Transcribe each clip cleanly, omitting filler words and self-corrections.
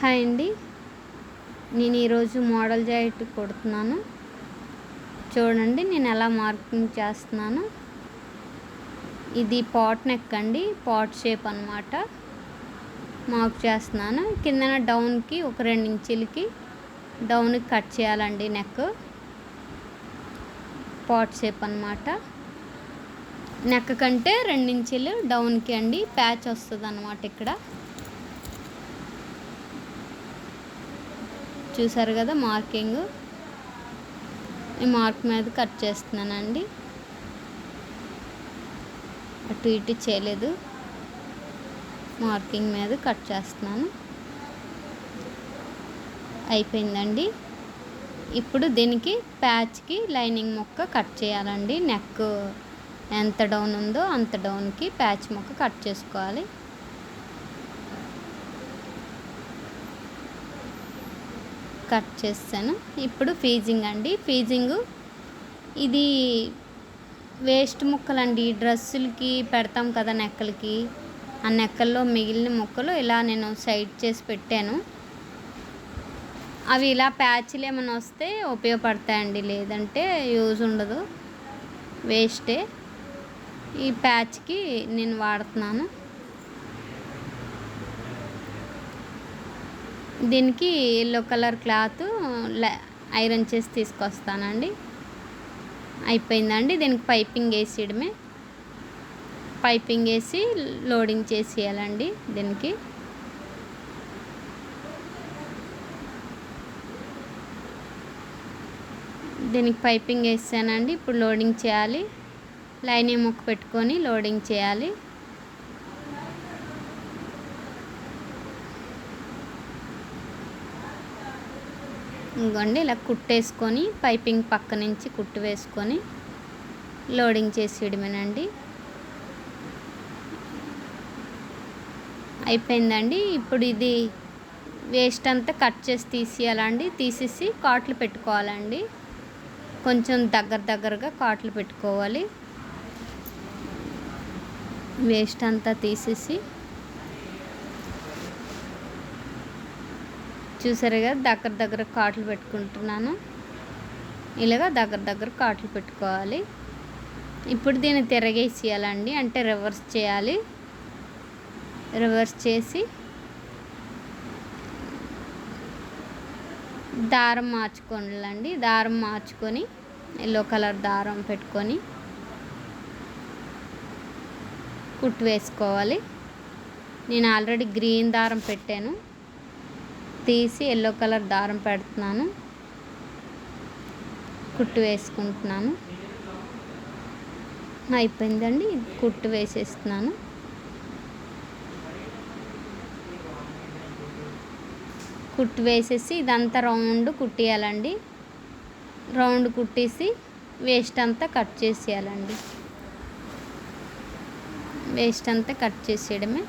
Hi అండి. నేను ఈరోజు మోడల్ జాకెట్ కుడుతున్నాను. చూడండి నేను ఎలా మార్కింగ్ చేస్తున్నాను. ఇది పాట్ నెక్ అండి, పాట్ షేప్ అన్నమాట. మార్క్ చేస్తున్నాను. కిందన డౌన్కి ఒక 2 ఇంచులకి డౌన్కి కట్ చేయాలండి. నెక్ పాట్ షేప్ అన్నమాట. నెక్ కంటే 2 ఇంచులు డౌన్కి అండి ప్యాచ్ వస్తుంది అన్నమాట. ఇక్కడ చూసారు కదా మార్కింగ్. ఈ మార్క్ మీద కట్ చేస్తున్నానండి. అటు ఇటు చేయలేదు, మార్కింగ్ మీద కట్ చేస్తున్నాను. అయిపోయిందండి. ఇప్పుడు దీనికి ప్యాచ్కి లైనింగ్ ముక్క కట్ చేయాలండి. నెక్ ఎంత డౌన్ ఉందో అంత డౌన్కి ప్యాచ్ ముక్క కట్ చేసుకోవాలి. కట్ చేస్తాను. ఇప్పుడు ఫీజింగ్ అండి. ఫీజింగ్ ఇది వేస్ట్ ముక్కలండి. డ్రెస్సులకి పెడతాం కదా నెక్కలకి, ఆ నెక్కల్లో మిగిలిన ముక్కలు ఇలా నేను సైడ్ చేసి పెట్టాను. అవి ఇలా ప్యాచ్లు ఏమైనా వస్తే ఉపయోగపడతాయండి, లేదంటే యూజ్ ఉండదు, వేస్టే. ఈ ప్యాచ్కి నేను వాడుతున్నాను. దీనికి ఎల్లో కలర్ క్లాత్ ఐరన్ చేసి తీసుకొస్తానండి. అయిపోయిందండి. దీనికి పైపింగ్ వేసేయడమే. పైపింగ్ వేసి లోడింగ్ చేసేయాలండి. దీనికి పైపింగ్ వేసానండి. ఇప్పుడు లోడింగ్ చేయాలి. లైనింగ్ ముక్క పెట్టుకొని లోడింగ్ చేయాలి. ఇంకోండి ఇలా కుట్టేసుకొని పైపింగ్ పక్క నుంచి కుట్టు వేసుకొని లోడింగ్ చేసేయడమేనండి. అయిపోయిందండి. ఇప్పుడు ఇది వేస్ట్ అంతా కట్ చేసి తీసేయాలండి. తీసేసి కాట్లు పెట్టుకోవాలండి. కొంచెం దగ్గరగా కాట్లు పెట్టుకోవాలి. వేస్ట్ అంతా తీసేసి చూసారు కదా దగ్గర కాట్లు పెట్టుకుంటున్నాను. ఇలాగా దగ్గర కాట్లు పెట్టుకోవాలి. ఇప్పుడు దీన్ని తిరగేసేయాలండి, అంటే రివర్స్ చేయాలి. రివర్స్ చేసి దారం మార్చుకోవాలండి. దారం మార్చుకొని ఎల్లో కలర్ దారం పెట్టుకొని కుట్టు వేసుకోవాలి. నేను ఆల్రెడీ గ్రీన్ దారం పెట్టాను, తీసి ఎల్లో కలర్ దారం పెడుతున్నాను, కుట్టు వేసుకుంటున్నాను. అయిపోయిందండి. కుట్టు వేసేస్తున్నాను. కుట్టు వేసేసి ఇదంతా రౌండ్ కుట్టేయాలండి. రౌండ్ కుట్టేసి వేస్ట్ అంతా కట్ చేసేయాలండి. వేస్ట్ అంతా కట్ చేసేయడమే.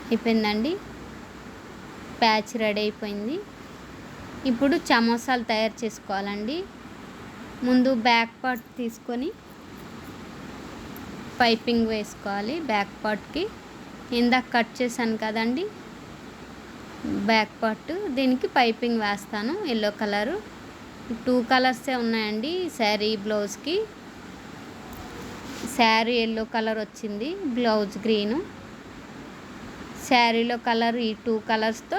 అయిపోయిందండి. ప్యాచ్ రెడీ అయిపోయింది. ఇప్పుడు సమోసాలు తయారు చేసుకోవాలండి. ముందు బ్యాక్ పార్ట్ తీసుకొని పైపింగ్ వేసుకోవాలి. బ్యాక్ పార్ట్కి ఇందాక కట్ చేశాను కదండి బ్యాక్ పార్ట్, దీనికి పైపింగ్ వేస్తాను. ఎల్లో కలరు 2 కలర్సే ఉన్నాయండి శారీ బ్లౌజ్కి. శారీ ఎల్లో కలర్ వచ్చింది, బ్లౌజ్ గ్రీను. శారీలో కలర్ ఈ 2 కలర్స్తో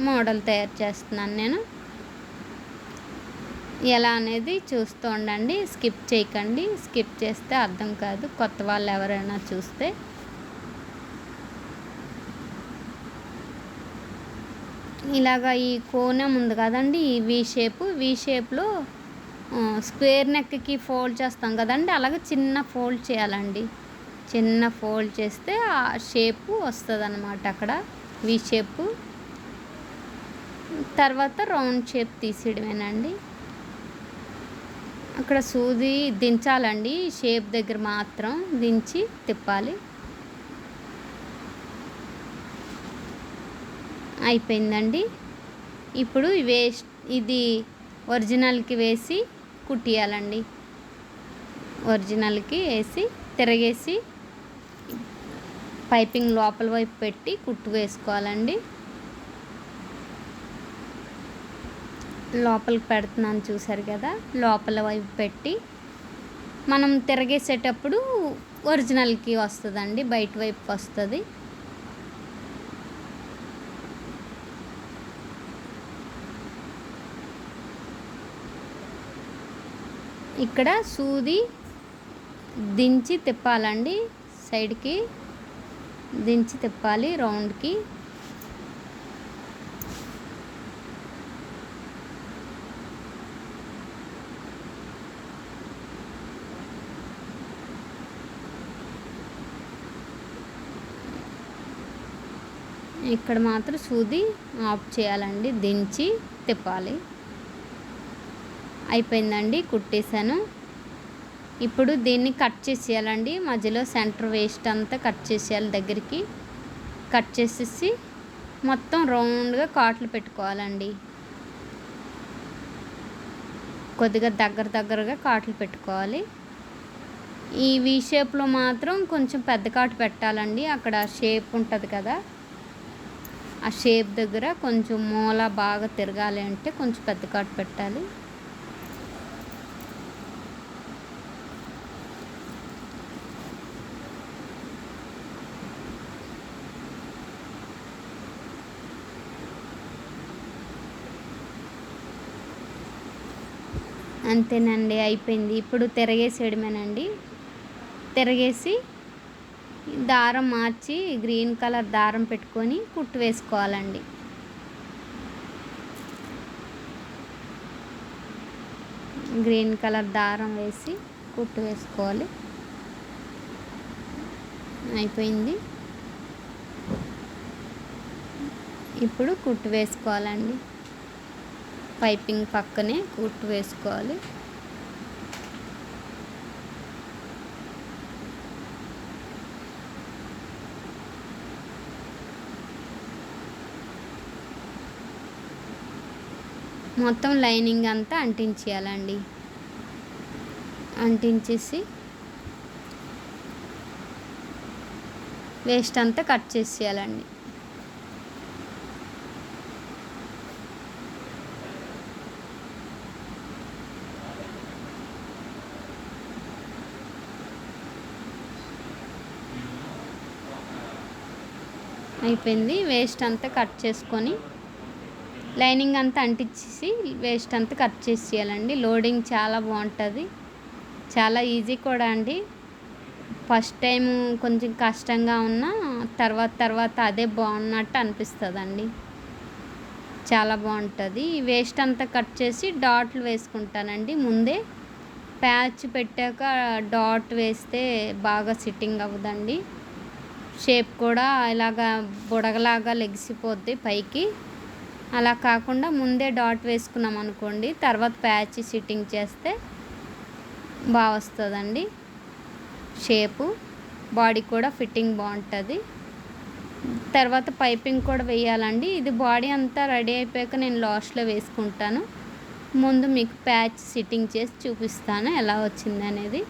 మోడల్ తయారు చేస్తున్నాను నేను. ఎలా అనేది చూస్తూ ఉండండి, స్కిప్ చేయకండి. స్కిప్ చేస్తే అర్థం కాదు, కొత్త వాళ్ళు ఎవరైనా చూస్తే. ఇలాగా ఈ కోణం ఉంది కదండి, ఈ వీ షేప్లో స్క్వేర్ నెక్కి ఫోల్డ్ చేస్తాం కదండి, అలాగే చిన్న ఫోల్డ్ చేయాలండి. చిన్న ఫోల్డ్ చేస్తే ఆ షేపు వస్తుంది అన్నమాట. అక్కడ వీ షేపు. తర్వాత రౌండ్ షేప్ తీసేయడమేనండి. అక్కడ సూది దించాలండి, షేప్ దగ్గర మాత్రం దించి తిప్పాలి. అయిపోయిందండి. ఇప్పుడు ఇది ఒరిజినల్కి వేసి కుట్టియాలండి. ఒరిజినల్కి వేసి తిరగేసి పైపింగ్ లోపల వైపు పెట్టి కుట్టు వేసుకోవాలండి. లోపలికి పెడుతున్నాను చూసారు కదా, లోపల వైపు పెట్టి మనం తిరగేసేటప్పుడు ఒరిజినల్కి వస్తుందండి, బయట వైపు వస్తుంది. ఇక్కడ సూది దించి తిప్పాలండి, సైడ్కి దించి తిప్పాలి రౌండ్కి. ఇక్కడ మాత్రం సూది ఆఫ్ చేయాలండి, దించి తిప్పాలి. అయిపోయిందండి, కుట్టేశాను. ఇప్పుడు దీన్ని కట్ చేసేయాలండి, మధ్యలో సెంటర్ వేస్ట్ అంతా కట్ చేసేయాలి. దగ్గరికి కట్ చేసేసి మొత్తం రౌండ్గా కాట్లు పెట్టుకోవాలండి. కొద్దిగా దగ్గరగా కాట్లు పెట్టుకోవాలి. ఈ వి షేప్లో మాత్రం కొంచెం పెద్ద కాటు పెట్టాలండి. అక్కడ షేప్ ఉంటుంది కదా, ఆ షేప్ దగ్గర కొంచెం మూల బాగా తిరగాలి అంటే కొంచెం పెద్ద కాటు పెట్టాలి. అంతేనండి, అయిపోయింది. ఇప్పుడు తిరగేసేయడమేనండి. తిరగేసి దారం మార్చి గ్రీన్ కలర్ దారం పెట్టుకొని కుట్టు వేసుకోవాలండి. గ్రీన్ కలర్ దారం వేసి కుట్టు వేసుకోవాలి. అయిపోయింది. ఇప్పుడు కుట్టు వేసుకోవాలండి, పైపింగ్ పక్కనే కుట్టు వేసుకోవాలి. మొత్తం లైనింగ్ అంతా అంటించేయాలండి. అంటించేసి వేస్ట్ అంతా కట్ చేసేయాలండి. అయిపోయింది. వేస్ట్ అంతా కట్ చేసుకొని లైనింగ్ అంతా అంటించేసి వేస్ట్ అంతా కట్ చేసేయాలండి. లోడింగ్ చాలా బాగుంటుంది, చాలా ఈజీ కూడా అండి. ఫస్ట్ టైం కొంచెం కష్టంగా ఉన్నా తర్వాత అదే బాగున్నట్టు అనిపిస్తుందండి, చాలా బాగుంటుంది. వేస్ట్ అంతా కట్ చేసి డాట్లు వేసుకుంటానండి. ముందే ప్యాచ్ పెట్టాక డాట్ వేస్తే బాగా సిట్టింగ్ అవ్వదండి. షేప్ కూడా ఇలాగా బుడగలాగా లెగిసిపోద్ది పైకి. అలా కాకుండా ముందే డాట్ వేసుకున్నాం అనుకోండి, తర్వాత ప్యాచ్ సిట్టింగ్ చేస్తే బాగా వస్తుందండి షేపు. బాడీ కూడా ఫిట్టింగ్ బాగుంటుంది. తర్వాత పైపింగ్ కూడా వేయాలండి. ఇది బాడీ అంతా రెడీ అయిపోయాక నేను లాస్ట్లో వేసుకుంటాను. ముందు మీకు ప్యాచ్ సిట్టింగ్ చేసి చూపిస్తాను ఎలా వచ్చింది అనేది.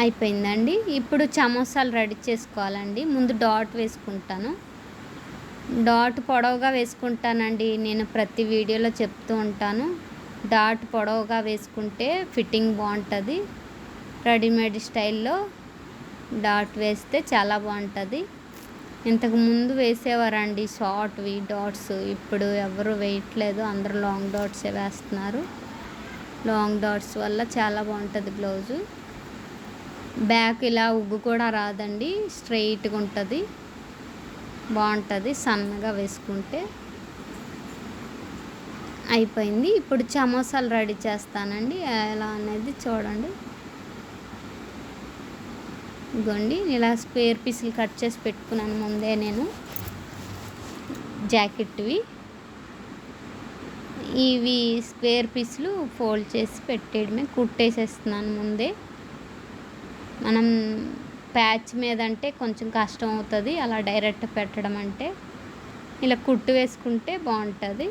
అయిపోయిందండి. ఇప్పుడు సమోసాలు రెడీ చేసుకోవాలండి. ముందు డాట్ వేసుకుంటాను. డాట్ పొడవుగా వేసుకుంటానండి, నేను ప్రతి వీడియోలో చెప్తూ ఉంటాను. డాట్ పొడవుగా వేసుకుంటే ఫిట్టింగ్ బాగుంటుంది. రెడీమేడ్ స్టైల్లో డాట్ వేస్తే చాలా బాగుంటుంది. ఇంతకు ముందు వేసేవారండి షార్ట్వి డాట్స్, ఇప్పుడు ఎవరు వేయట్లేదు, అందరూ లాంగ్ డాట్సే వేస్తున్నారు. లాంగ్ డాట్స్ వల్ల చాలా బాగుంటుంది బ్లౌజు. బ్యాక్ ఇలా ఉగ్గు కూడా రాదండి, స్ట్రైట్గా ఉంటుంది, బాగుంటుంది సన్నగా వేసుకుంటే. అయిపోయింది. ఇప్పుడు సమోసాలు రెడీ చేస్తానండి. ఎలా అనేది చూడండి. ఇదిగోండి, ఇలా స్క్వేర్ పీసులు కట్ చేసి పెట్టుకున్నాను ముందే నేను, జాకెట్వి. ఇవి స్క్వేర్ పీసులు ఫోల్డ్ చేసి పెట్టేయడమే, కుట్టేసేస్తున్నాను ముందే. మనం ప్యాచ్ మీద అంటే కొంచెం కష్టం అవుతుంది, అలా డైరెక్ట్ పెట్టడం అంటే. ఇలా కుట్టు వేసుకుంటే బాగుంటుంది.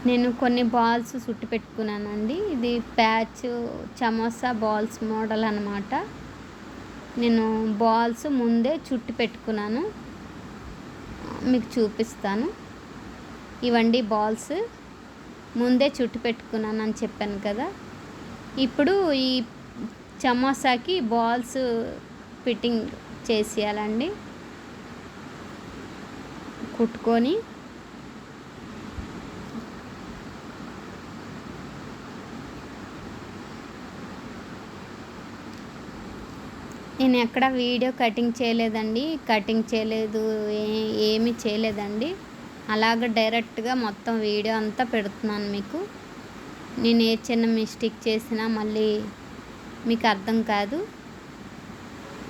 నేను కొన్ని బాల్స్ చుట్టి పెట్టుకున్నానండి. ఇది ప్యాచ్ సమోసా బాల్స్ మోడల్ అన్నమాట. నేను బాల్స్ ముందే చుట్టి పెట్టుకున్నాను, మీకు చూపిస్తాను. ఇవండి బాల్స్ ముందే చుట్టి పెట్టుకున్నాను అని చెప్పాను కదా. ఇప్పుడు ఈ సమోసాకి బాల్స్ ఫిట్టింగ్ చేసేయాలండి. కుట్టుకొని నేను ఎక్కడ వీడియో కటింగ్ చేయలేదండి, ఏమీ చేయలేదండి. అలాగ డైరెక్ట్గా మొత్తం వీడియో అంతా పెడుతున్నాను మీకు. నేను ఏ చిన్న మిస్టేక్ చేసినా మళ్ళీ మీకు అర్థం కాదు.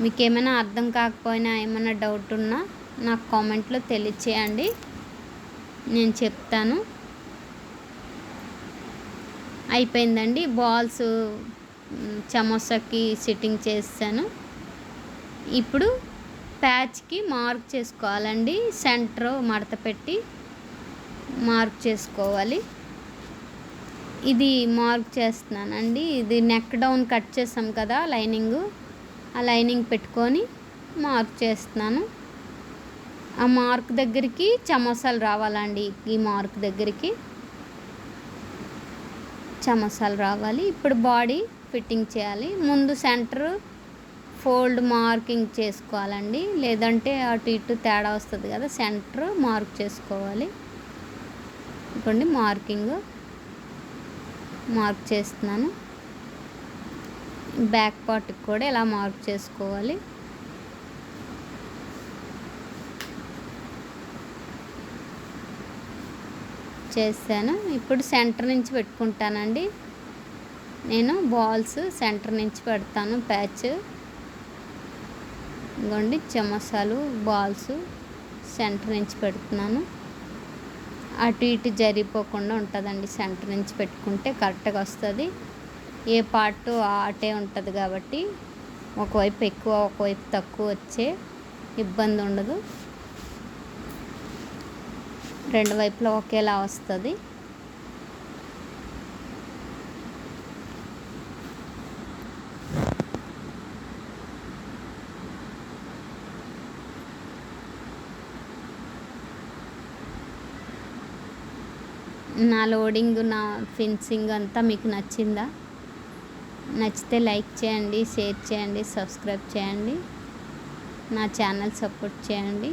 మీకు ఏమైనా అర్థం కాకపోయినా ఏమైనా డౌట్ ఉన్నా నాకు కామెంట్లో తెలియచేయండి, నేను చెప్తాను. అయిపోయిందండి. బాల్స్ సమోసాకి సిట్టింగ్ చేస్తాను. ఇప్పుడు ప్యాచ్కి మార్క్ చేసుకోవాలండి. సెంటర్ మడత పెట్టి మార్క్ చేసుకోవాలి. ఇది మార్క్ చేస్తున్నానండి. ఇది నెక్ డౌన్ కట్ చేసాం కదా లైనింగ్, ఆ లైనింగ్ పెట్టుకొని మార్క్ చేస్తున్నాను. ఆ మార్క్ దగ్గరికి సమోసాలు రావాలండి. ఈ మార్క్ దగ్గరికి సమోసాలు రావాలి. ఇప్పుడు బాడీ ఫిట్టింగ్ చేయాలి. ముందు సెంటర్ ఫోల్డ్ మార్కింగ్ చేసుకోవాలండి, లేదంటే అటు ఇటు తేడా వస్తుంది కదా. సెంటర్ మార్క్ చేసుకోవాలి. ఇదిగోండి మార్క్ చేస్తున్నాను. బ్యాక్ పార్ట్కి కూడా ఇలా మార్క్ చేసుకోవాలి. చేశాను. ఇప్పుడు సెంటర్ నుంచి పెట్టుకుంటానండి. నేను బాల్స్ సెంటర్ నుంచి పెడతాను. ప్యాచ్ ఇదిగోండి సమోసాలు బాల్స్ సెంటర్ నుంచి పెడుతున్నాను. అటు ఇటు జరిగిపోకుండా ఉంటుందండి. సెంటర్ నుంచి పెట్టుకుంటే కరెక్ట్గా వస్తుంది. ఏ పార్ట్ అటే ఉంటుంది కాబట్టి ఒకవైపు ఎక్కువ ఒకవైపు తక్కువ వచ్చే ఇబ్బంది ఉండదు. రెండు వైపులా ఒకేలా వస్తుంది. నా లోడింగ్, నా ఫినిషింగ్ అంతా మీకు నచ్చిందా? నచ్చితే లైక్ చేయండి, షేర్ చేయండి, సబ్స్క్రైబ్ చేయండి, నా ఛానల్ సపోర్ట్ చేయండి.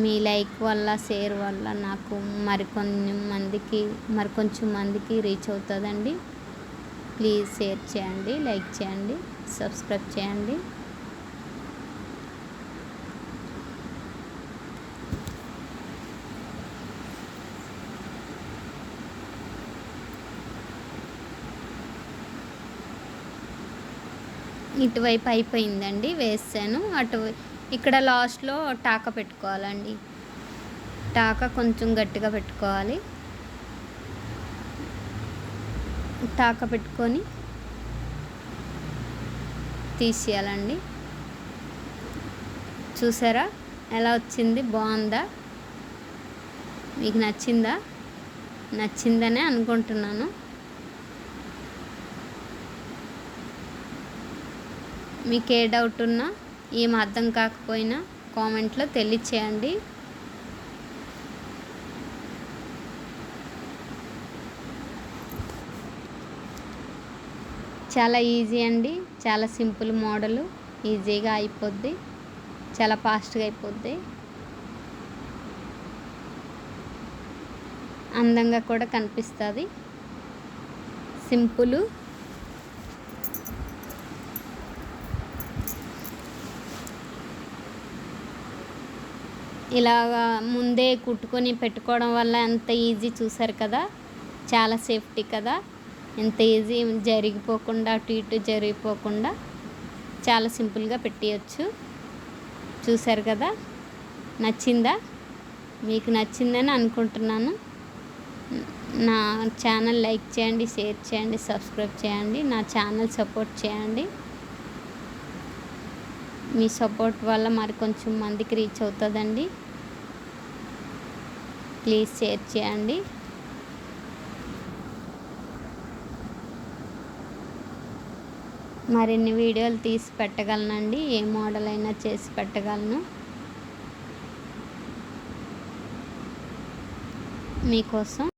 మీ లైక్ వల్ల, షేర్ వల్ల నాకు మరికొంచెం మందికి రీచ్ అవుతుందండి. ప్లీజ్ షేర్ చేయండి, లైక్ చేయండి, సబ్స్క్రైబ్ చేయండి. ఇటువైపు అయిపోయిందండి, వేసాను. ఇక్కడ లాస్ట్లో టాకా పెట్టుకోవాలండి. టాకా కొంచెం గట్టిగా పెట్టుకోవాలి. టాకా పెట్టుకొని తీసేయాలండి. చూసారా ఎలా వచ్చింది? బాగుందా? మీకు నచ్చిందా? నచ్చిందనే అనుకుంటున్నాను. మీకు ఏ డౌట్ ఉన్నా, ఏం అర్థం కాకపోయినా కామెంట్లో తెలియచేయండి. చాలా ఈజీ అండి, చాలా సింపుల్ మోడలు. ఈజీగా అయిపోద్ది, చాలా ఫాస్ట్గా అయిపోద్ది, అందంగా కూడా కనిపిస్తుంది. సింపుల్. ఇలాగా ముందే కుట్టుకొని పెట్టుకోవడం వల్ల ఎంత ఈజీ చూసారు కదా. చాలా సేఫ్టీ కదా. ఎంత ఈజీ, జరిగిపోకుండా అటు ఇటు జరిగిపోకుండా చాలా సింపుల్గా పెట్టేయచ్చు. చూసారు కదా. నచ్చిందా? మీకు నచ్చిందని అనుకుంటున్నాను. నా ఛానల్ లైక్ చేయండి, షేర్ చేయండి, సబ్స్క్రైబ్ చేయండి, నా ఛానల్ సపోర్ట్ చేయండి. మీ సపోర్ట్ వల్ల మరి కొంచెం మందికి రీచ్ అవుతుందండి. ప్లీజ్ షేర్ చేయండి. మరిన్ని వీడియోలు తీసి పెట్టగలనండి. ఏ మోడల్ అయినా చేసి పెట్టగలను మీకోసం.